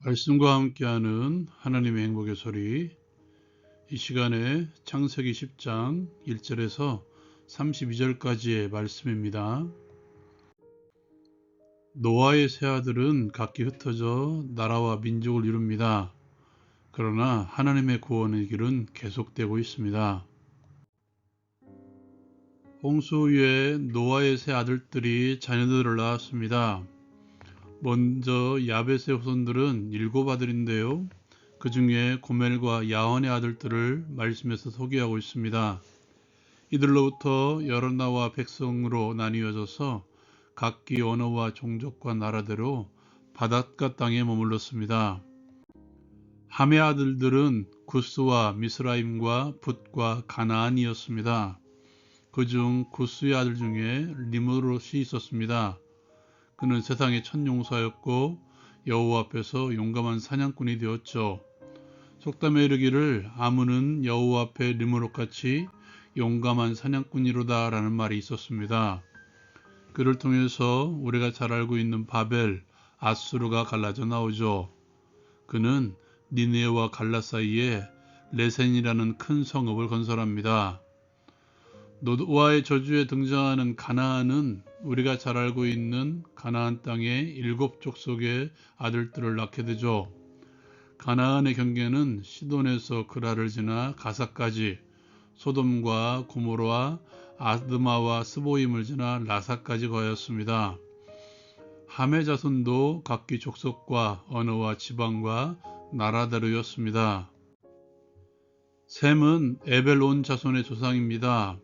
말씀과 함께하는 하나님의 행복의 소리. 이 시간에 창세기 10장 1절에서 32절까지의 말씀입니다. 노아의 세 아들은 각기 흩어져 나라와 민족을 이룹니다. 그러나 하나님의 구원의 길은 계속되고 있습니다. 홍수 후에 노아의 세 아들들이 자녀들을 낳았습니다. 먼저 야벳의 후손들은 7아들인데요. 그 중에 고멜과 야혼의 아들들을 말씀에서 소개하고 있습니다. 이들로부터 여러 나라와 백성으로 나뉘어져서 각기 언어와 종족과 나라대로 바닷가 땅에 머물렀습니다. 함의 아들들은 구스와 미스라임과 붓과 가나안이었습니다. 그중 구스의 아들 중에 리므롯이 있었습니다. 그는 세상의 첫 용사였고 여호와 앞에서 용감한 사냥꾼이 되었죠. 속담에 이르기를 아문은 여호와 앞에 리므롯같이 용감한 사냥꾼이로다 라는 말이 있었습니다. 그를 통해서 우리가 잘 알고 있는 바벨, 아수르가 갈라져 나오죠. 그는 니느웨와 갈라 사이에 레센이라는 큰 성읍을 건설합니다. 노아의 저주에 등장하는 가나안은 우리가 잘 알고 있는 가나안 땅의 7족속의 아들들을 낳게 되죠. 가나안의 경계는 시돈에서 그라를 지나 가사까지, 소돔과 고모르와 아드마와 스보임을 지나 라사까지 거하였습니다. 함의 자손도 각기 족속과 언어와 지방과 나라대로였습니다. 셈은 에벨 온 자손의 조상입니다.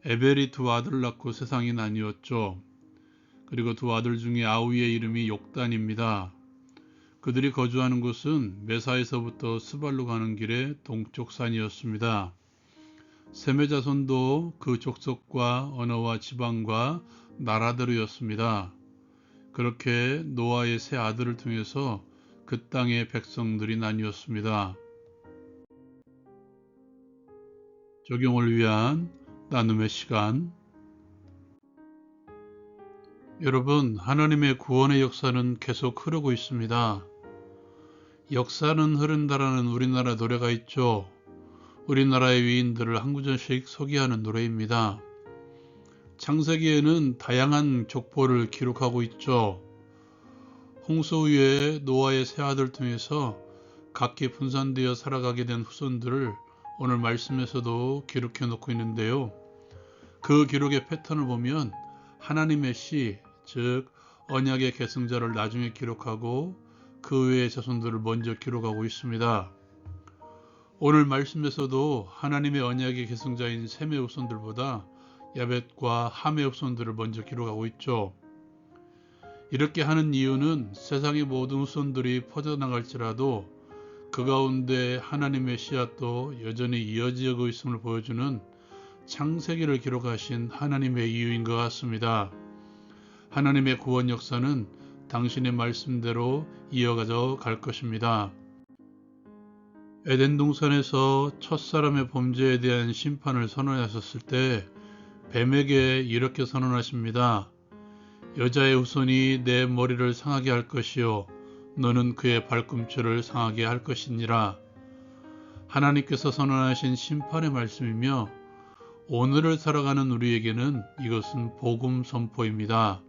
에벨이 2아들을 낳고 세상이 나뉘었죠. 그리고 2아들 중에 아우의 이름이 욕단입니다. 그들이 거주하는 곳은 메사에서부터 스발로 가는 길의 동쪽 산이었습니다. 셈의 자손도 그 족속과 언어와 지방과 나라대로였습니다. 그렇게 노아의 세 아들을 통해서 그 땅의 백성들이 나뉘었습니다. 적용을 위한 나눔의 시간. 여러분, 하나님의 구원의 역사는 계속 흐르고 있습니다. 역사는 흐른다라는 우리나라 노래가 있죠. 우리나라의 위인들을 한 구절씩 소개하는 노래입니다. 창세기에는 다양한 족보를 기록하고 있죠. 홍수 후에 노아의 세 아들 통해서 각기 분산되어 살아가게 된 후손들을 오늘 말씀에서도 기록해 놓고 있는데요. 그 기록의 패턴을 보면 하나님의 시, 즉 언약의 계승자를 나중에 기록하고 그 외의 자손들을 먼저 기록하고 있습니다. 오늘 말씀에서도 하나님의 언약의 계승자인 셈의 후손들보다 야벳과 함의 후손들을 먼저 기록하고 있죠. 이렇게 하는 이유는 세상의 모든 후손들이 퍼져나갈지라도 그 가운데 하나님의 씨앗도 여전히 이어지고 있음을 보여주는 창세기를 기록하신 하나님의 이유인 것 같습니다. 하나님의 구원 역사는 당신의 말씀대로 이어가져 갈 것입니다. 에덴 동산에서 첫사람의 범죄에 대한 심판을 선언하셨을 때 뱀에게 이렇게 선언하십니다. 여자의 후손이 내 머리를 상하게 할 것이요 너는 그의 발꿈치를 상하게 할 것이니라. 하나님께서 선언하신 심판의 말씀이며 오늘을 살아가는 우리에게는 이것은 복음 선포입니다.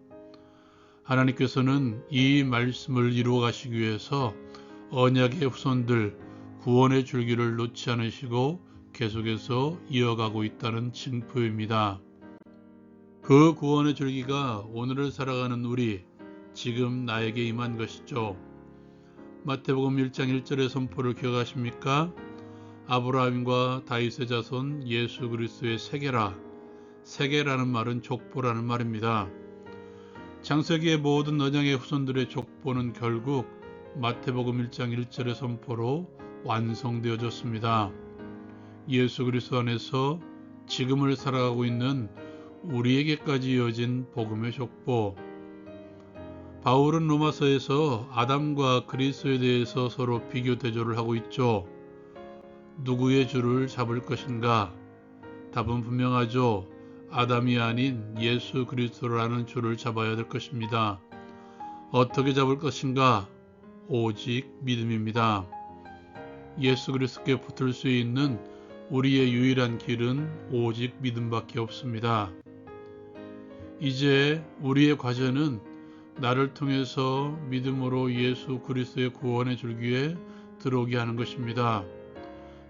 하나님께서는 이 말씀을 이루어 가시기 위해서 언약의 후손들 구원의 줄기를 놓지 않으시고 계속해서 이어가고 있다는 징표입니다. 그 구원의 줄기가 오늘을 살아가는 우리, 지금 나에게 임한 것이죠. 마태복음 1장 1절의 선포를 기억하십니까? 아브라함과 다윗의 자손 예수 그리스도의 세계라. 세계라는 말은 족보라는 말입니다. 창세기의 모든 언약의 후손들의 족보는 결국 마태복음 1장 1절의 선포로 완성되어졌습니다. 예수 그리스도 안에서 지금을 살아가고 있는 우리에게까지 이어진 복음의 족보. 바울은 로마서에서 아담과 그리스도에 대해서 서로 비교 대조를 하고 있죠. 누구의 줄을 잡을 것인가? 답은 분명하죠. 아담이 아닌 예수 그리스도라는 줄을 잡아야 될 것입니다. 어떻게 잡을 것인가? 오직 믿음입니다. 예수 그리스도께 붙을 수 있는 우리의 유일한 길은 오직 믿음밖에 없습니다. 이제 우리의 과제는 나를 통해서 믿음으로 예수 그리스도의 구원의 줄기에 들어오게 하는 것입니다.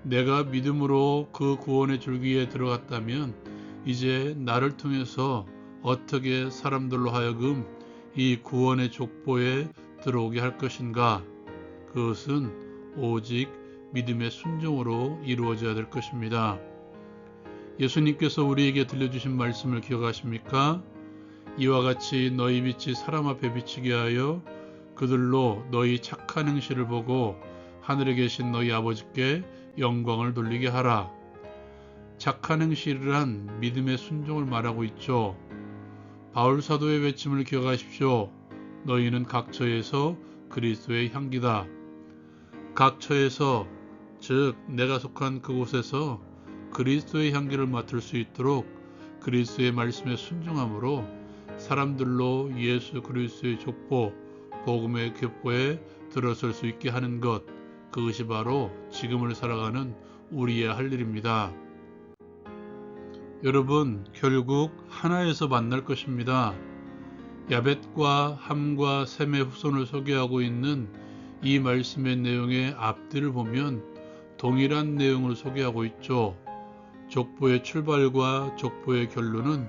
내가 믿음으로 그 구원의 줄기에 들어갔다면 이제 나를 통해서 어떻게 사람들로 하여금 이 구원의 족보에 들어오게 할 것인가? 그것은 오직 믿음의 순종으로 이루어져야 될 것입니다. 예수님께서 우리에게 들려주신 말씀을 기억하십니까? 이와 같이 너희 빛이 사람 앞에 비치게 하여 그들로 너희 착한 행실을 보고 하늘에 계신 너희 아버지께 영광을 돌리게 하라. 착한 행실이란 믿음의 순종을 말하고 있죠. 바울 사도의 외침을 기억하십시오. 너희는 각처에서 그리스도의 향기다. 각처에서, 즉 내가 속한 그곳에서 그리스도의 향기를 맡을 수 있도록 그리스도의 말씀에 순종함으로 사람들로 예수 그리스도의 족보, 복음의 궤포에 들어설 수 있게 하는 것, 그것이 바로 지금을 살아가는 우리의 할 일입니다. 여러분, 결국 하나에서 만날 것입니다. 야벳과 함과 셈의 후손을 소개하고 있는 이 말씀의 내용의 앞뒤를 보면 동일한 내용을 소개하고 있죠. 족보의 출발과 족보의 결론은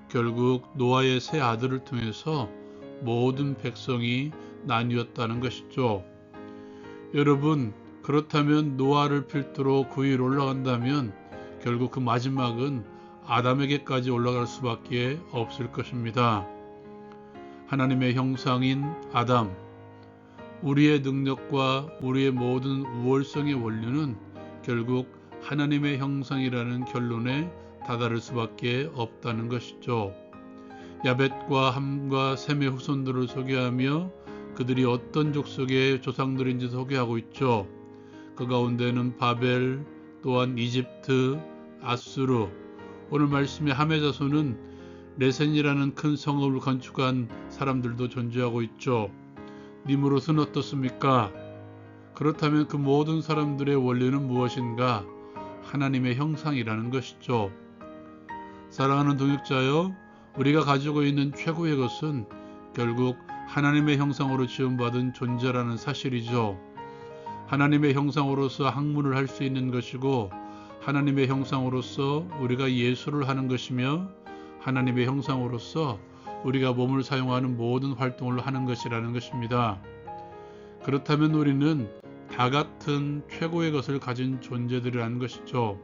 결국 노아의 세 아들을 통해서 모든 백성이 나뉘었다는 것이죠. 여러분, 그렇다면 노아를 필두로 그 위로 올라간다면 결국 그 마지막은 아담에게까지 올라갈 수밖에 없을 것입니다. 하나님의 형상인 아담, 우리의 능력과 우리의 모든 우월성의 원료는 결국 하나님의 형상이라는 결론에 다다를 수밖에 없다는 것이죠. 야벳과 함과 셈의 후손들을 소개하며 그들이 어떤 족속의 조상들인지 소개하고 있죠. 그 가운데는 바벨, 또한 이집트, 아수르, 오늘 말씀의 함의 자손은 레센이라는 큰 성읍을 건축한 사람들도 존재하고 있죠. 니므롯은 어떻습니까? 그렇다면 그 모든 사람들의 원리는 무엇인가? 하나님의 형상이라는 것이죠. 사랑하는 동역자여, 우리가 가지고 있는 최고의 것은 결국 하나님의 형상으로 지음받은 존재라는 사실이죠. 하나님의 형상으로서 학문을 할 수 있는 것이고 하나님의 형상으로서 우리가 예술을 하는 것이며 하나님의 형상으로서 우리가 몸을 사용하는 모든 활동을 하는 것이라는 것입니다. 그렇다면 우리는 다 같은 최고의 것을 가진 존재들이라는 것이죠.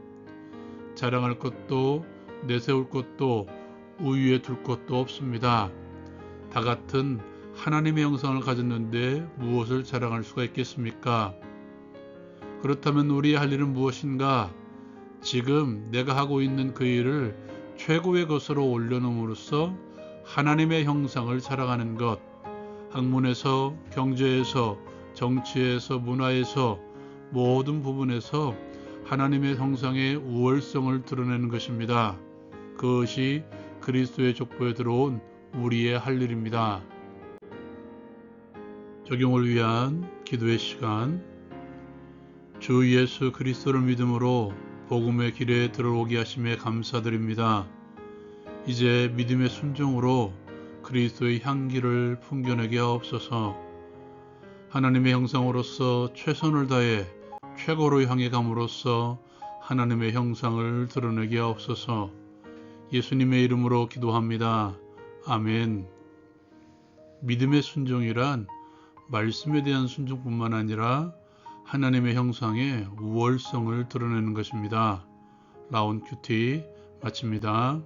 자랑할 것도 내세울 것도 우위에 둘 것도 없습니다. 다 같은 하나님의 형상을 가졌는데 무엇을 자랑할 수가 있겠습니까? 그렇다면 우리의 할 일은 무엇인가? 지금 내가 하고 있는 그 일을 최고의 것으로 올려놓음으로써 하나님의 형상을 자랑하는 것, 학문에서, 경제에서, 정치에서, 문화에서 모든 부분에서 하나님의 형상의 우월성을 드러내는 것입니다. 그것이 그리스도의 족보에 들어온 우리의 할 일입니다. 적용을 위한 기도의 시간. 주 예수 그리스도를 믿음으로 복음의 길에 들어오게 하심에 감사드립니다. 이제 믿음의 순종으로 그리스도의 향기를 풍겨내게 하옵소서. 하나님의 형상으로서 최선을 다해 최고로 향해 감으로써 하나님의 형상을 드러내게 하옵소서. 예수님의 이름으로 기도합니다. 아멘. 믿음의 순종이란 말씀에 대한 순종뿐만 아니라 하나님의 형상의 우월성을 드러내는 것입니다. 라온 큐티 마칩니다.